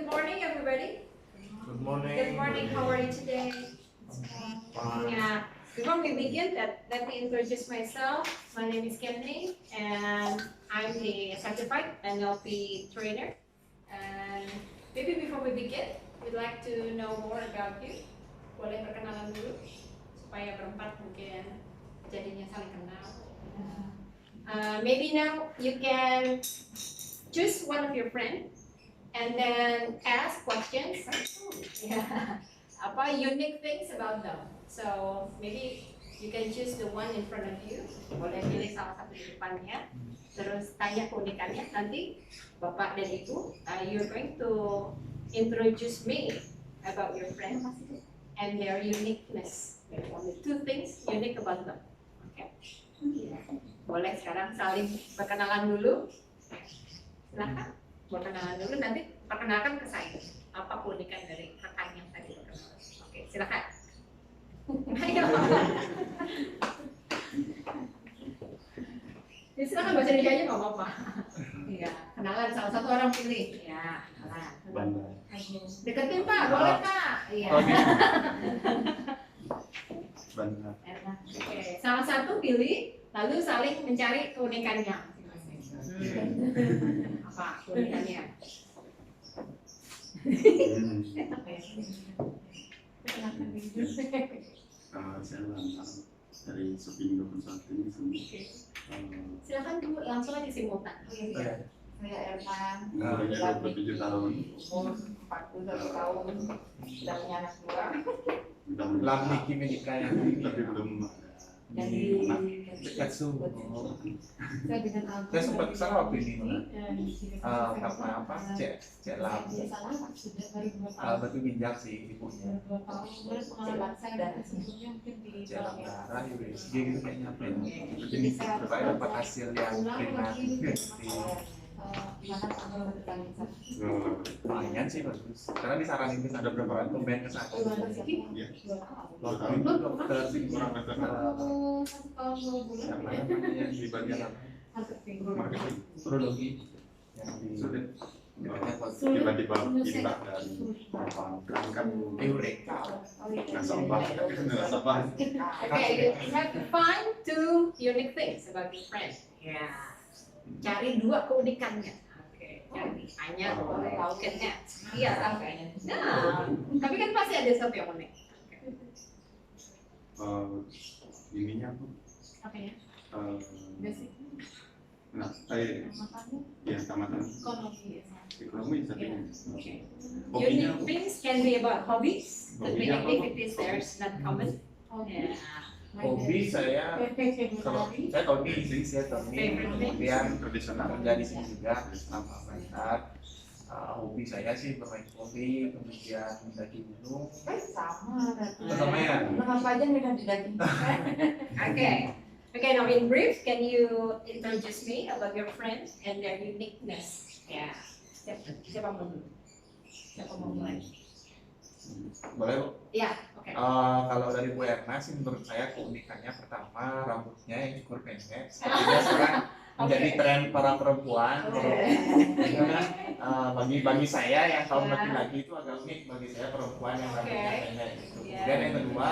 good morning, everybody. Good morning. Good morning. How are you today? Fine. Yeah. Before we begin, let me introduce myself. My name is Kenny, and I'm the certified NLP trainer. And maybe before we begin, we'd like to know more about you. Boleh perkenalan dulu supaya berempat mungkin jadinya saling kenal. Maybe now you can choose one of your friends and then ask questions. Yeah. Apa unique things about them. So maybe you can choose the one in front of you. Boleh pilih salah satu di depannya. Terus tanya keunikannya. Nanti Bapak dan Ibu, you're going to introduce me about your friend and their uniqueness. There are only two things unique about them. Okay. Boleh sekarang saling perkenalan dulu. Silakan perkenalan dulu, nanti perkenalkan ke saya apa keunikan dari rekan yang tadi perkenalan. Oke, silakan. Ayo. Ya, silakan bahasa Indonesia aja nggak apa-apa. Iya, kenalan salah satu orang pilih. Ya, kenalan. Deketin Pak, boleh Pak. Iya. Oke, salah satu pilih, lalu saling mencari keunikannya. Apa keunikannya? Saya dari Sopindo Consulting ini. Silakan dulu langsung aja simultan. Saya Erna, Umurnya 27 tahun. umur 41 tahun, sudah punya anak dua. Lamni Kimedika yang Tapi belum Jadi dekat suhu. saya dengan Aldo. Saya sempat kesana waktu ini, karena apa? Cek lab. Sudah baru 2 tahun. Batu ginjal sih ibunya. Baru 2 tahun. Terus pengalaman saya dari sebelumnya mungkin di Cek lab darah, USG gitu kayaknya. Jadi saya Terus saya dapat hasil yang prima. gimana kamu bertanya Lumayan sih bagus. Karena disaranin ada berapa orang pemain ke sana. Iya. Waktu itu dokter sih Kurang betul. siapa namanya di bagian apa? Marketing. Urologi yang di Sudah. dekatnya Tiba-tiba pindah dari berangkat Eureka. nasabah. Okay, you have to find two unique things about your friend. Yeah. Cari dua keunikannya. Oke, cari hanya boleh keunikannya. Iya, sampai. Nah, tapi kan pasti ada sesuatu yang unik. Ininya apa? Apa ya? basic Nah, ya tamatan ekonomi tapi hobinya Unique things can be about hobbies, could be Hobinya apa? activities there's not common. Yeah. Hobi saya kalau saya Tony sih, saya Tony, kemudian tradisional kerja di sini juga sama Barat. Hobi saya sih bermain volley, kemudian mendaki gunung. sama Sama ya. apa aja nih kan tidak Okay, now in brief, can you introduce me about your friends and their uniqueness? Yeah. Siapa mau dulu? Siapa mau mulai? Boleh Bu? Ya, oke. Kalau dari Bu Erna sih menurut saya keunikannya pertama rambutnya yang cukur pendek. Sepertinya sekarang menjadi tren para perempuan. Karena bagi saya yang tahun laki-laki itu agak unik bagi saya perempuan yang rambutnya pendek. Gitu. Kemudian yang kedua,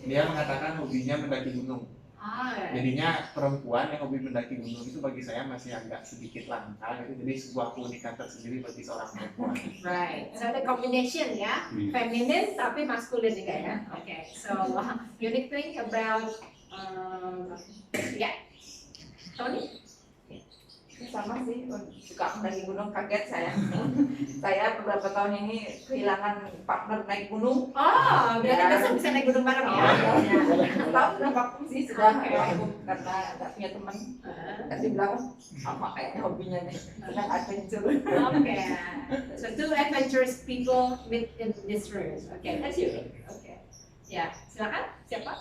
dia mengatakan hobinya mendaki gunung. Jadinya perempuan yang hobi mendaki gunung itu bagi saya masih agak sedikit langka gitu. Jadi sebuah keunikan tersendiri bagi seorang perempuan. Right. So the combination ya, feminine tapi maskulin juga ya. Okay. So unique thing about yeah. Tony? sama sih suka mendaki gunung, kaget saya. Saya beberapa tahun ini kehilangan partner naik gunung. Oh, berarti besok bisa naik gunung bareng ya? Tahu sudah vakum sih, sudah vakum karena nggak punya teman. Tadi bilang sama kayaknya hobinya nih, sedang adventure. Okay. So two adventurous people meet in this room. Okay, that's unique. Okay. Ya, silakan. Siapa?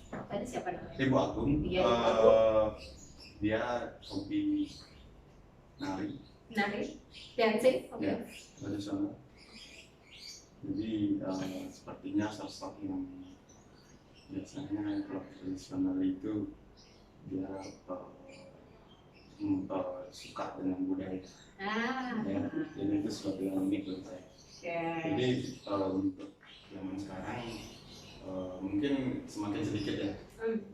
Tadi siapa namanya? Ibu Agung. Iya, Dia hobi nari. Nari, dancing. Oke. Ya, tradisional. Jadi sepertinya sosok yang biasanya kalau tradisional itu dia suka dengan budaya. Ah, Ya, jadi itu sesuatu yang unik buat saya. okay. Jadi untuk zaman sekarang mungkin semakin sedikit ya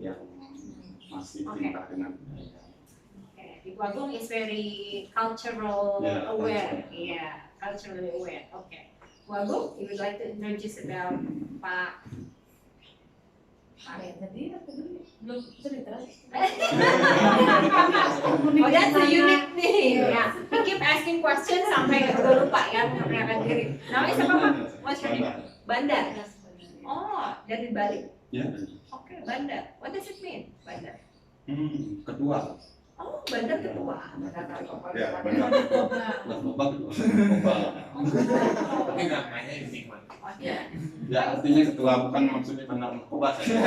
yang masih Okay. cinta dengan budaya. Okay. Ibu Agung is very cultural Yeah, aware. cultural. Yeah, culturally aware. Okay. Ibu Agung, you would like to introduce about Pak. Ya, tadi apa dulu? Belum cerita. Oh, that's a unique thing. Yeah. He keep asking questions sampai udah lupa ya memperkenalkan diri. Namanya siapa Pak? What's your name? Banda. Oh, dari Bali. Ya, Okay, Banda. What does it mean, Banda? ketua. Oh, Banda ketua. Ya, benar. Narkoba ketua. Narkoba. Tapi namanya unik banget. Okay. Ya, artinya ketua, bukan maksudnya benar narkoba saya.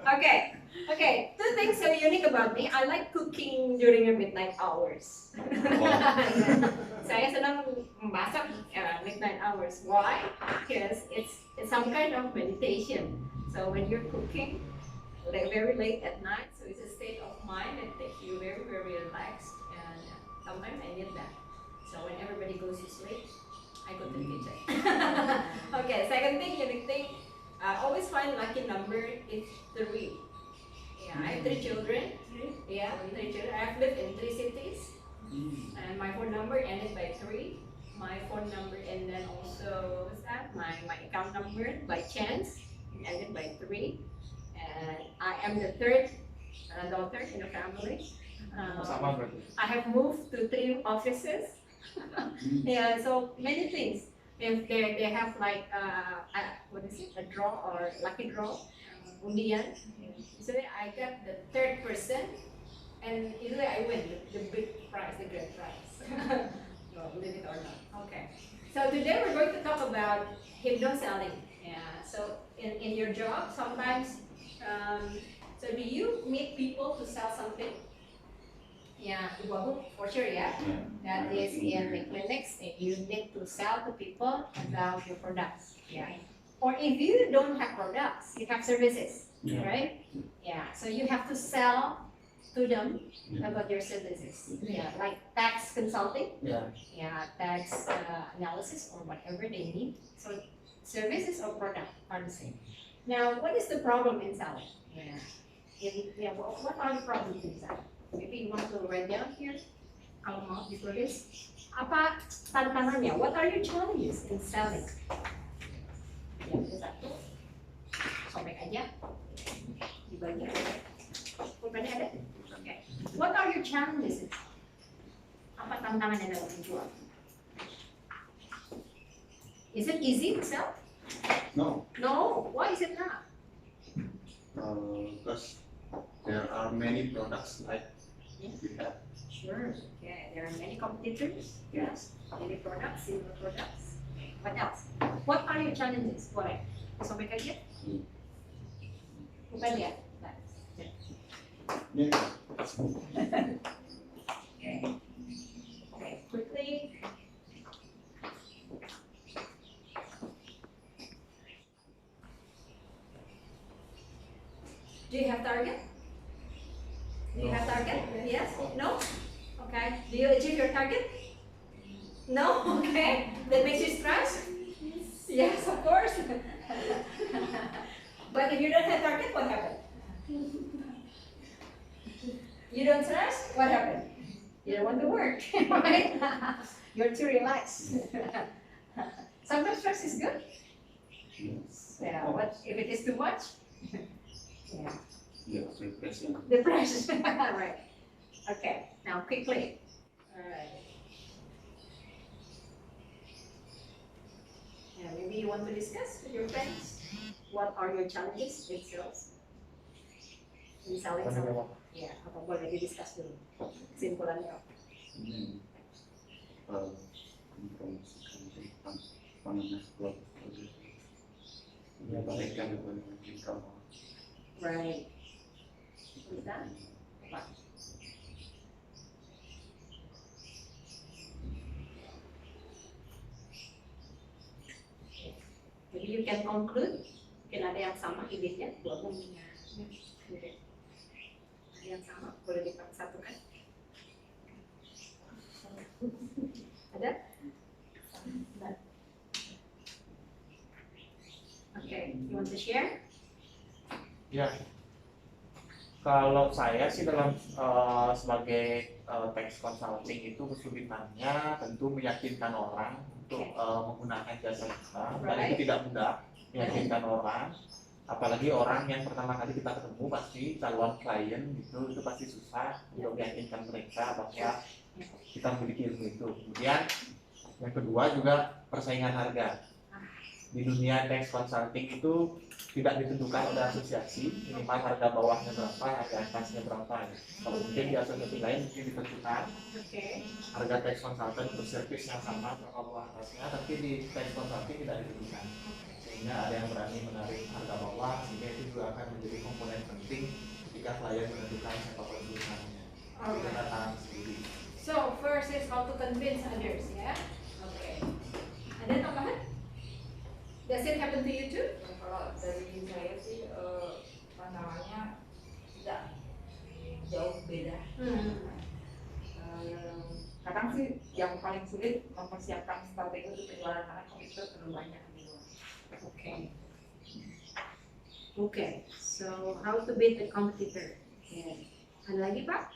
Okay. Okay. Two things so unique about me. I like cooking during the midnight hours. Saya senang memasak midnight hours. Why? Because it's some kind of meditation. So when you're cooking, like very late at night, so it's a state of mind that makes you very, very relaxed. And sometimes I need that. So when everybody goes to sleep, I go to the kitchen. Okay, second thing, unique thing, I always find lucky number is 3. Yeah, I have 3 children. Yeah, 3 children. I've lived in 3 cities. And my phone number ended by 3. My phone number and then also, what was that? My account number by chance ended by 3. And I am the 3rd daughter in the family. Sama berarti. I have moved to 3 offices. Yeah, so many things. If they have like what is it? A draw or lucky draw, undian. So I got the 3rd person, and usually I win the big prize, the grand prize. No, believe it or not. Okay. So today we're going to talk about hypnoselling. Yeah. So in your job, sometimes. So do you meet people to sell something? Yeah, Ibu Agung, for sure, yeah. That is in the clinics, you need to sell to people about your products. Yeah. Or if you don't have products, you have services, right? Yeah. So you have to sell to them about your services. Yeah, like tax consulting. Ya. Yeah, tax analysis or whatever they need. So services or product are the same. Now, what is the problem in selling? What are the problems in selling? Maybe you want to write down here. Kalau mau ditulis. Apa tantangannya? What are your challenges in selling? Yang satu, sobek aja. Dibagi. Pulpennya ada? Okay. What are your challenges in selling? Apa tantangannya dalam menjual? Is it easy to sell? No, No. Why is it not? because there are many products like we have. Sure. Okay. There are many competitors. Yes. Many products, similar products. What else? What are your challenges? Boleh. Sobek aja. Bukan ya? Yeah. Okay. Okay. Quickly. Do you have target? Do you have target? Yes? No? Okay. Do you achieve your target? No? Okay. That makes you stressed? Yes, of course. But if you don't have target, what happened? You don't stress, what happened? You don't want to work, right? You're too relaxed. Sometimes stress is good. Yeah, what if it is too much? Yeah. Yeah, repression. Depression. Right. Okay. Now quickly. All right. Yeah, maybe you want to discuss with your friends. What are your challenges in sales? In selling something. Yeah. Apa boleh di-discuss dulu? Kesimpulannya. Mempromosikan tentang pandangan keluarga. Menyampaikan kepada kita. Right. What's that? Apa? Jadi you can conclude. Mungkin ada yang sama idenya, buat punya. Ada yang sama, boleh disatukan. to share? Ya, kalau saya sih dalam sebagai tax consulting itu kesulitannya tentu meyakinkan orang untuk menggunakan jasa kita. Dan itu tidak mudah meyakinkan orang, apalagi orang yang pertama kali kita ketemu pasti calon klien gitu, itu pasti susah untuk meyakinkan mereka bahwa kita memiliki ilmu itu. Kemudian yang kedua juga persaingan harga. Di dunia tax consulting itu tidak ditentukan oleh asosiasi, minimal harga bawahnya berapa, harga atasnya berapa. Kalau mungkin di asosiasi lain mungkin ditentukan harga tax consultant untuk servis yang sama berapa bawah atasnya, tapi di tax consulting tidak ditentukan. Sehingga ada yang berani menarik harga bawah, sehingga itu juga akan menjadi komponen penting ketika klien menentukan siapa konsultannya. Kita datang sendiri. So first is how to convince others, ya. Oke. Ada tambahan? Does it happen to you too? Kalau dari saya sih pandangannya tidak jauh beda. Kadang sih yang paling sulit mempersiapkan strategi untuk penjualan karena kompetitor terlalu banyak di luar. Okay. Okay. So how to beat the competitor? Okay. Ada lagi Pak?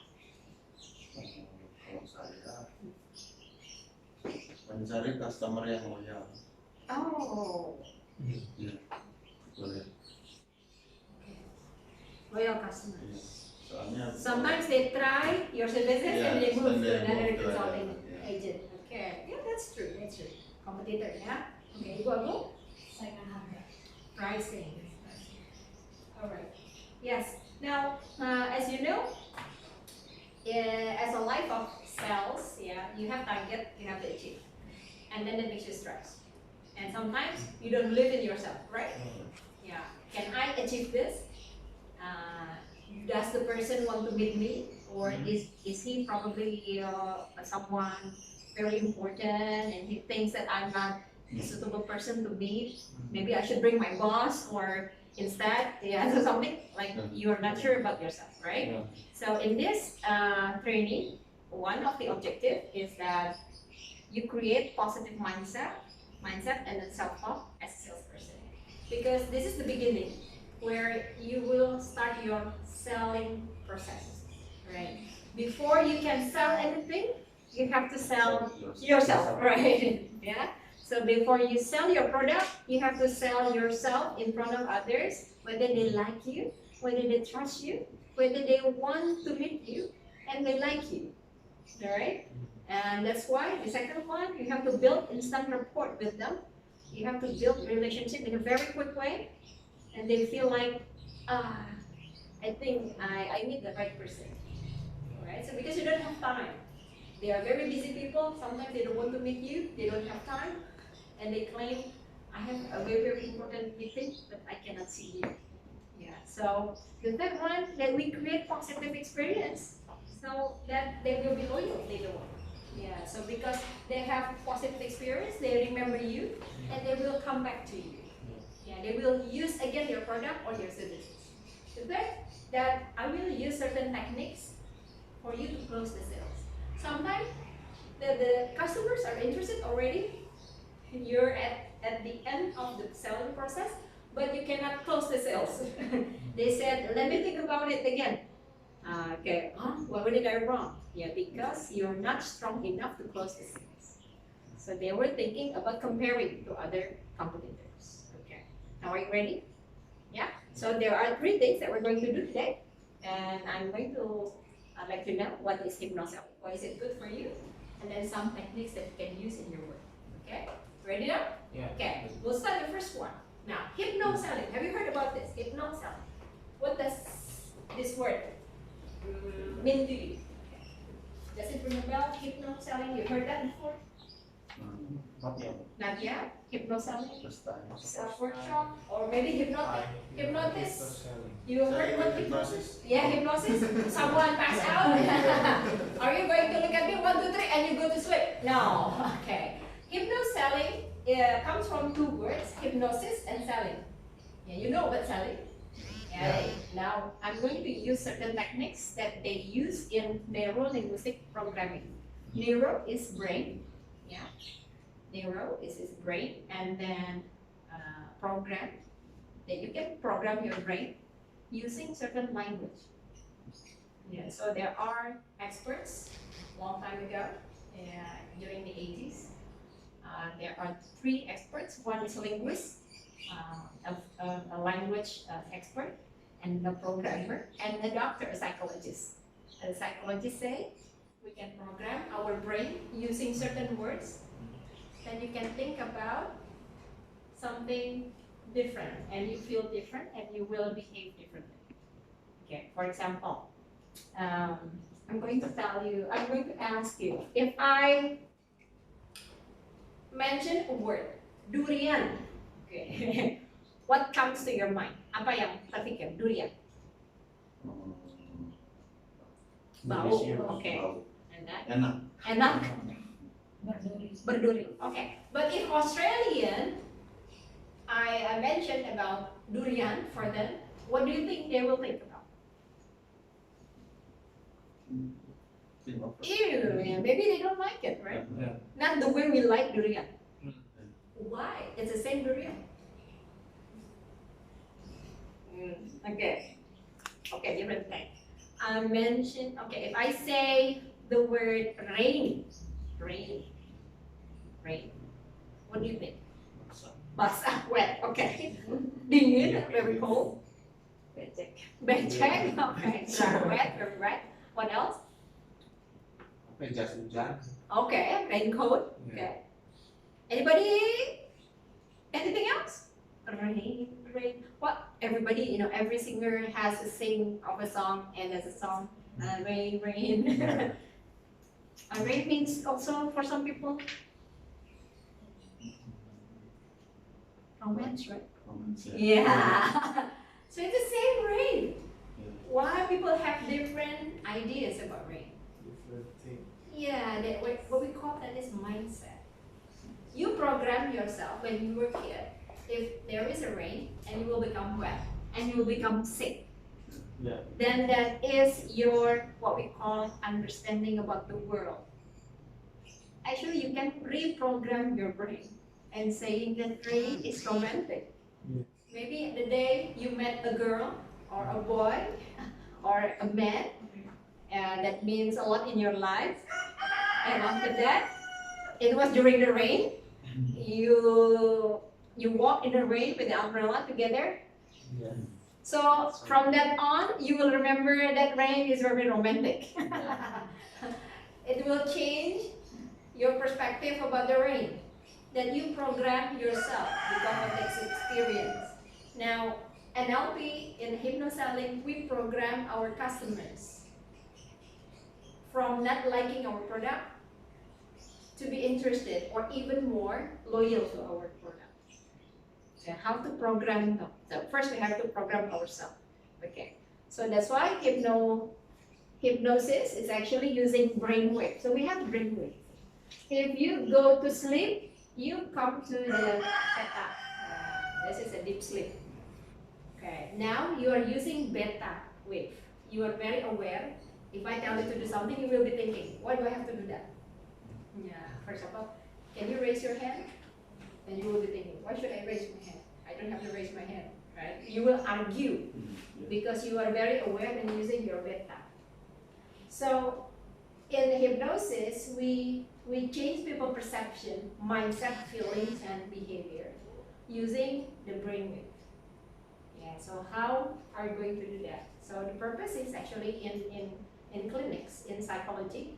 Kalau saya mencari customer yang loyal. Oh. Iya, boleh. Loyal customer. Iya. Soalnya Sometimes they try your services and they move to another to consulting yeah. agent. Okay. Yeah, that's true. That's true. Competitor, ya. Okay. Ibu Agung? Saingan harga. Pricing. Alright. Yes. Now, as you know, as a life of sales, yeah, you have target, you have to achieve, and then that makes you stress. And sometimes you don't believe in yourself, right? Yeah. Can I achieve this? Does the person want to meet me, or is he probably someone very important, and he thinks that I'm not a suitable person to meet? Maybe I should bring my boss, or instead, yeah, so something like you're not sure about yourself, right? Yeah. So in this training, one of the objective is that you create positive mindset and then self-talk as a salesperson. Because this is the beginning where you will start your selling process, right? Before you can sell anything, you have to sell yourself, right? Yeah. So before you sell your product, you have to sell yourself in front of others, whether they like you, whether they trust you, whether they want to meet you, and they like you, all right? And that's why the second one, you have to build instant rapport with them. You have to build relationship in a very quick way, and they feel like, I think I meet the right person, all right? So because you don't have time, they are very busy people. Sometimes they don't want to meet you. They don't have time, and they claim, I have a very, very important meeting, but I cannot see you. Yeah. So the third one, that we create positive experience, so that they will be loyal later on. Yeah. So because they have positive experience, they remember you, and they will come back to you. Yeah. They will use again your product or your services. The third, that I will use certain techniques for you to close the sales. Sometimes the customers are interested already. You're at the end of the selling process, but you cannot close the sales. They said, let me think about it again. Okay, what did I wrong? Yeah, because you're not strong enough to close the sales. So they were thinking about comparing to other competitors. Okay, now are you ready? Yeah, so there are 3 things that we're going to do today. And I'm going to let you know what is Hipnoselling, why is it good for you, and then some techniques that you can use in your work. Okay, ready now? Yeah. Okay, we'll start the first one. Now, Hipnoselling, have you heard about this? Hipnoselling. What does this word mean to you? Does it ring a bell? Hipnoselling, you heard that before? Not yet. Not yet? Hipnoselling? First time. Self-workshop, or maybe hypnotist? You Saya heard about ikut hypnosis? hipnosis. Yeah, hypnosis. Someone pass out. Are you going to look at me 1, 2, 3 and you go to sleep? No. Okay. Hypnoselling comes from 2 words, hypnosis and selling. Yeah, you know about selling? Yeah. Now, I'm going to use certain techniques that they use in neuro-linguistic programming. Neuro is brain. Yeah. Neuro is his brain, and then program that you can program your brain using certain language. Yeah, so there are experts long time ago, during the 80s. There are 3 experts. One is a linguist, a language expert, and a programmer, and a doctor, a psychologist. And the psychologists say we can program our brain using certain words. Then you can think about something different, and you feel different, and you will behave differently. Okay, for example, I'm going to ask you, if I mention a word, durian, okay, what comes to your mind? Apa yang terpikir? Durian. Bau, okay. And that? Enak. Berduri. Okay. But if Australian, I mentioned about durian for them, what do you think they will think about? Ew, yeah, maybe they don't like it, right? Yeah. Not the way we like durian. Why? It's the same durian. Okay. Okay, different thing. I mentioned, okay, if I say the word rain, what do you think? Basah, wet, okay. Dingin, very cold. Becek, okay. Wet, very wet. What else? Jas hujan. Okay, raincoat. Okay. Anybody? Anything else? Rain. What? Everybody, every singer has a sing of a song, and there's a song. Rain. Rain means also for some people romance, right? Yeah. So it's the same rain. Why people have different ideas about rain? Yeah, what we call that is mindset. You program yourself when you were a kid. If there is a rain and you will become wet and you will become sick, then that is your what we call understanding about the world. Actually, you can reprogram your brain and saying that rain is romantic. Maybe the day you met a girl or a boy or a man, that means a lot in your life. And after that, it was during the rain. You walk in the rain with the umbrella together. So from that on, you will remember that rain is very romantic. It will change your perspective about the rain. That you program yourself because of this experience. Now, NLP in Hipnoselling, we program our customers from not liking our product to be interested or even more loyal to our product. So how to program them? So first we have to program ourselves. Okay. So that's why hypnosis is actually using brainwave. So we have brainwave. If you go to sleep, you come to the theta. This is a deep sleep. Okay. Now you are using beta wave. You are very aware. If I tell you to do something, you will be thinking, why do I have to do that? Yeah. For example, can you raise your hand? Then you will be thinking, why should I raise my hand? I don't have to raise my hand, right? You will argue because you are very aware and using your beta. So in hypnosis, we change people's perception, mindset, feelings, and behavior using the brainwave. Yeah. So how are you going to do that? So the purpose is actually in clinics, in psychology,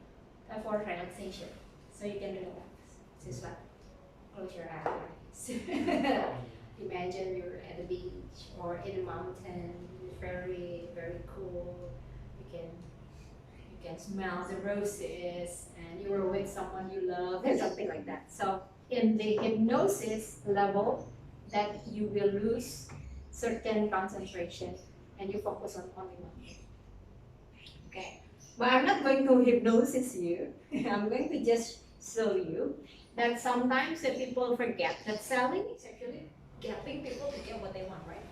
for relaxation. So you can relax. This is what. Close your eyes. Imagine you're at the beach or in a mountain, very, very cool. You can smell the roses and you are with someone you love and something like that. So in the hypnosis level, that you will lose certain concentration and you focus on only one thing. Okay. But I'm not going to hypnosis you. I'm going to just show you that sometimes the people forget that selling is actually getting people to get what they want, right?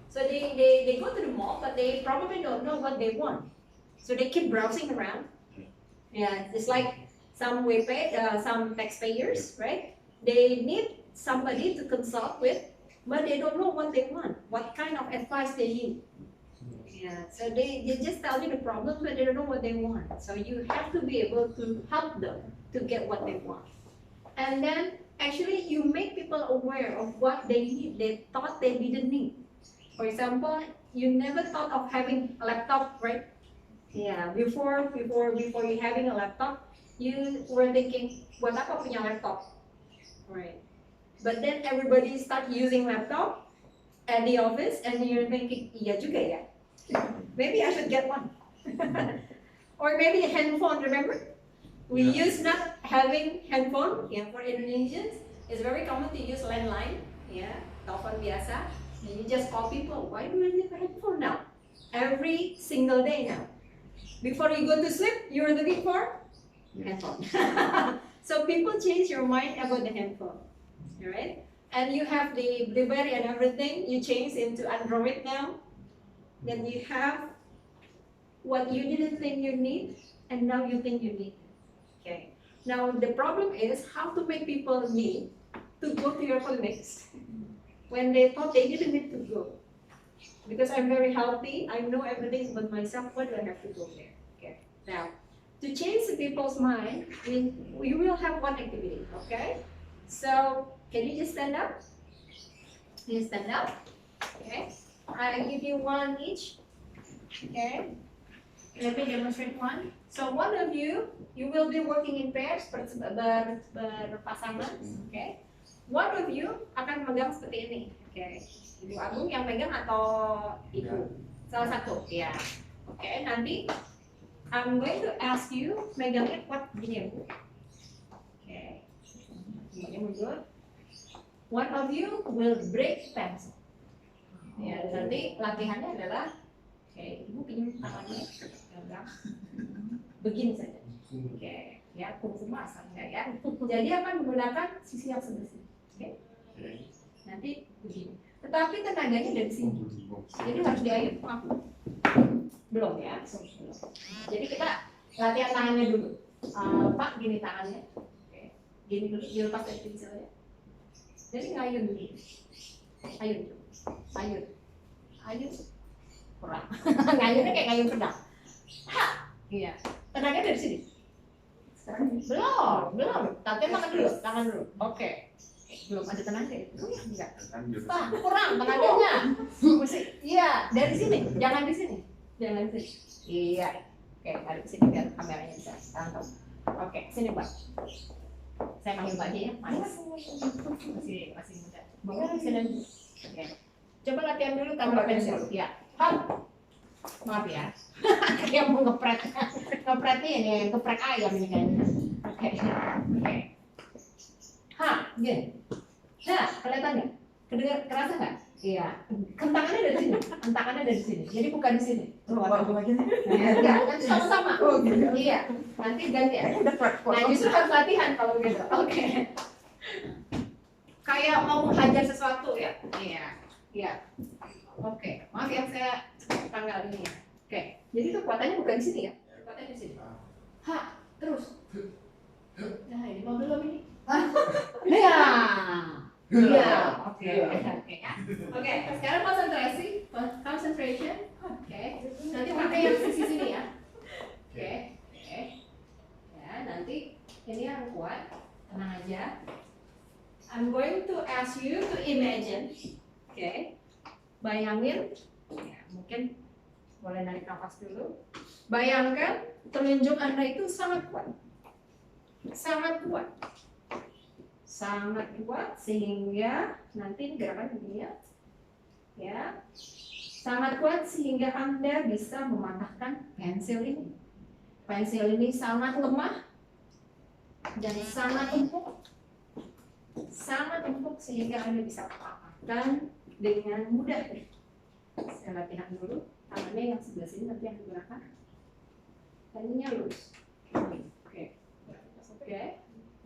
So they go to the mall, but they probably don't know what they want. So they keep browsing around. Yeah, it's like some some taxpayers, right? They need somebody to consult with but they don't know what they want, what kind of advice they need. Yeah, so they just tell you the problem, but they don't know what they want. So you have to be able to help them to get what they want. And then actually you make people aware of what they need, they thought they didn't need. For example, you never thought of having a laptop, right? Yeah, before you having a laptop, you were thinking, buat apa punya laptop? Right. But then everybody start using laptop at the office and you're thinking, iya juga ya. Maybe I should get one. Or maybe a handphone, remember? We used not having handphone, yeah, for Indonesians, it's very common to use landline, yeah, telepon biasa. And you just call people. Why do we need a handphone now? Every single day now. Before you go to sleep, you're looking for handphone. So people change your mind about the handphone, right? And you have the BlackBerry and everything. You change into Android now. Then you have what you didn't think you need, and now you think you need. Okay. Now the problem is how to make people need to go to your clinics when they thought they didn't need to go. Because I'm very healthy, I know everything about myself. Why do I have to go there? Okay. Now, to change the people's mind, we will have one activity. Okay. So can you just stand up? Can you stand up? Okay. I give you one each. Okay. Let me demonstrate one. So one of you will be working in pairs, berpasangan. Okay. One of you akan memegang seperti ini. Okay. Ibu Agung yang pegang atau ibu? Salah satu. Ya. Okay. Nanti I'm going to ask you megangnya kuat begini ya Bu. Okay. Semuanya mundur. One of you will break pencil. Ya, nanti latihannya adalah, oke, ibu pinjam tangannya, pegang, begini saja. Oke, ya, kungfu masang ya. Jadi akan menggunakan sisi yang sebelah sini. Oke. Nanti begini. Tetapi tenaganya dari sini. Jadi harus diayun. Belum ya, belum. Jadi kita latihan tangannya dulu. Pak, gini tangannya. Oke. Gini dulu, dilepas dari pinselnya. Jadi ngayun begini. Ayun. Ayun. Kurang. Ngayunnya kayak ngayun pedang. Ha. Iya. Tenaganya dari sini. Belum. Tapi tangan dulu. Oke. Belum ada tenaga itu. Enggak. Pak, kurang tenaganya. Mesti. Iya, dari sini. Jangan di sini. Iya. Oke, ada di sini biar kameranya bisa tangkap. Oke, sini Pak. Saya panggil Pak aja ya, Mas. Masih muda. Bawa di sini. Oke. Coba latihan dulu tanpa pensil. Ya. Hap. Maaf ya. Dia mau ngepret ini, geprek ayam ini kayaknya. Oke. Ha, gini. Nah, kelihatan nggak? Kedengar, kerasa nggak? Iya. Kentangannya dari sini. Jadi bukan di sini. Enggak, nanti sama-sama. Iya. Nanti ganti ya. Nah, justru harus latihan kalau gitu. Oke. Kayak mau menghajar sesuatu ya. Iya. Oke. Maaf ya saya tanggal ini ya. Oke. Jadi kekuatannya bukan di sini ya. Kekuatannya di sini. Ha, terus. Nah, ini mau belum ini? Iya. Oke. Oke, sekarang concentration. Oke. Nanti pakai yang sisi sini ya. Oke. Ya, nanti ini yang kuat. Tenang aja. I'm going to ask you to imagine. Oke. Bayangin. Ya, mungkin boleh narik nafas dulu. Bayangkan telunjuk Anda itu sangat kuat. Sangat kuat sehingga nanti gerakan begini ya. Sangat kuat sehingga Anda bisa mematahkan pensil ini. Pensil ini sangat lemah dan sangat empuk sehingga Anda bisa patahkan dengan mudah. Saya latihan dulu. Tangannya yang sebelah sini nanti yang digerakkan. Tangannya lurus. Oke.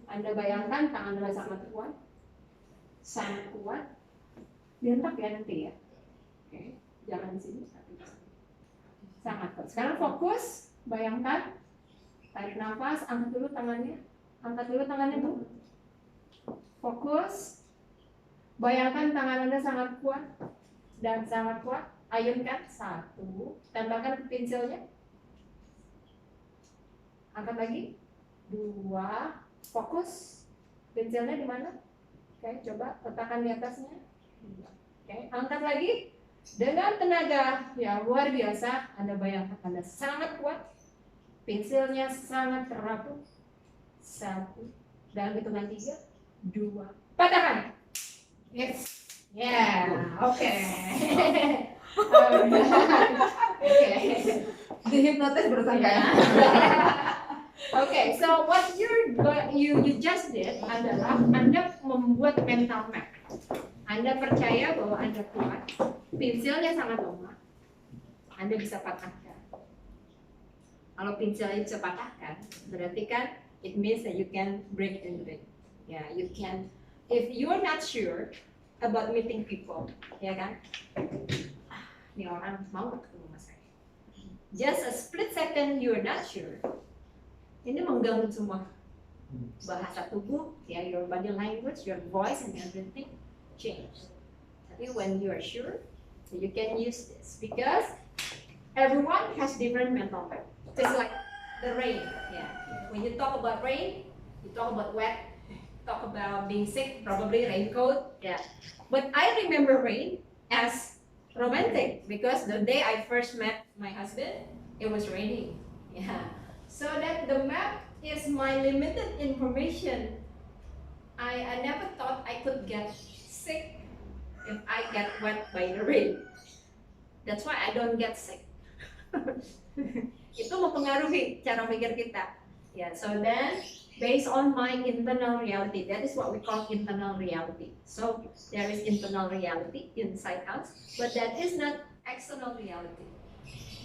Anda bayangkan tangan Anda sangat kuat. Dihentak ya nanti ya. Oke. Jangan di sini, tapi di sini. Sangat kuat. Sekarang fokus. Bayangkan. Tarik nafas. Angkat dulu tangannya. Bu. Fokus. Bayangkan tangan Anda sangat kuat dan sangat kuat. Ayunkan 1, tambahkan pensilnya. Angkat lagi. 2, fokus. Pensilnya di mana? Oke, coba letakkan di atasnya. Oke, angkat lagi. Dengan tenaga yang luar biasa, Anda bayangkan Anda sangat kuat. Pensilnya sangat teratur. 1, dalam hitungan 3, 2, patahkan. Yes. Yeah, oke. Oke. Dihipnotis bersangka ya. Okay, so what you just did adalah Anda membuat mental map. Anda percaya bahwa Anda kuat, pensilnya sangat lemah, Anda bisa patahkan. Kalau pensilnya bisa patahkan, berarti kan it means that you can break into it. Yeah, you can. If you're not sure about meeting people, ya kan? Ini orang mau ketemu sama saya. Just a split second you're not sure. Ini mengganggu semua bahasa tubuh, ya, your body language, your voice and everything change. Tapi when you are sure, so you can use this because everyone has different mental map. Just like the rain, yeah. When you talk about rain, you talk about wet, talk about being sick, probably raincoat, yeah. But I remember rain as romantic because the day I first met my husband, it was raining, yeah. So that the map is my limited information. I never thought I could get sick if I get wet by the rain. That's why I don't get sick. Itu mempengaruhi cara pikir kita. Yeah, so then based on my internal reality, that is what we call internal reality. So there is internal reality inside us, but that is not external reality.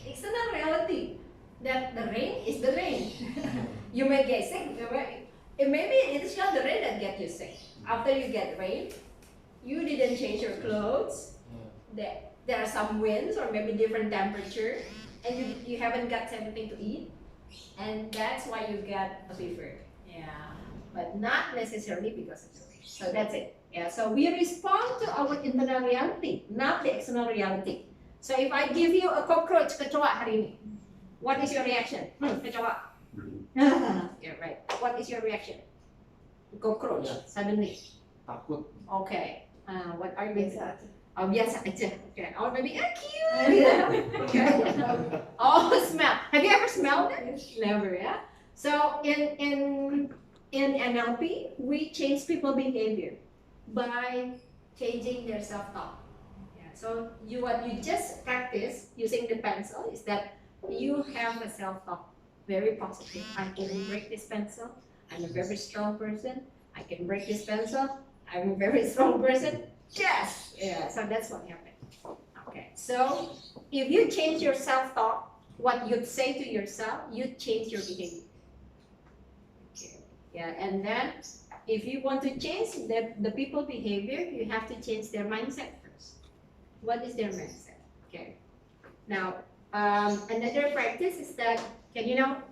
External reality, that the rain is the rain. You may get sick, maybe it is not the rain that gets you sick. After you get rain, you didn't change your clothes, there are some winds or maybe different temperature, and you haven't got anything to eat, and that's why you get a fever. Yeah, but not necessarily because of the rain. So that's it. Yeah, so we respond to our internal reality, not the external reality. So if I give you a cockroach kecoa hari ini, what is your reaction? Kecoa. Yeah, right. What is your reaction? Cockroach, suddenly. Takut. Okay. What are you? Biasa aja. Oh, biasa aja. Okay. Or maybe cute. Okay. Oh, smell. Have you ever smelled it? Never, yeah. So in NLP, we change people behavior by changing their self-talk. Yeah. So what you just practice using the pencil is that you have a self-talk, very positive. I can break this pencil. I'm a very strong person. I can break this pencil. I'm a very strong person. Yes. Yeah. So that's what happened. Okay. So if you change your self-talk, what you'd say to yourself, you change your behavior. Okay. Yeah. And then if you want to change the people behavior, you have to change their mindset first. What is their mindset? Okay. Now. Another practice is that, can you now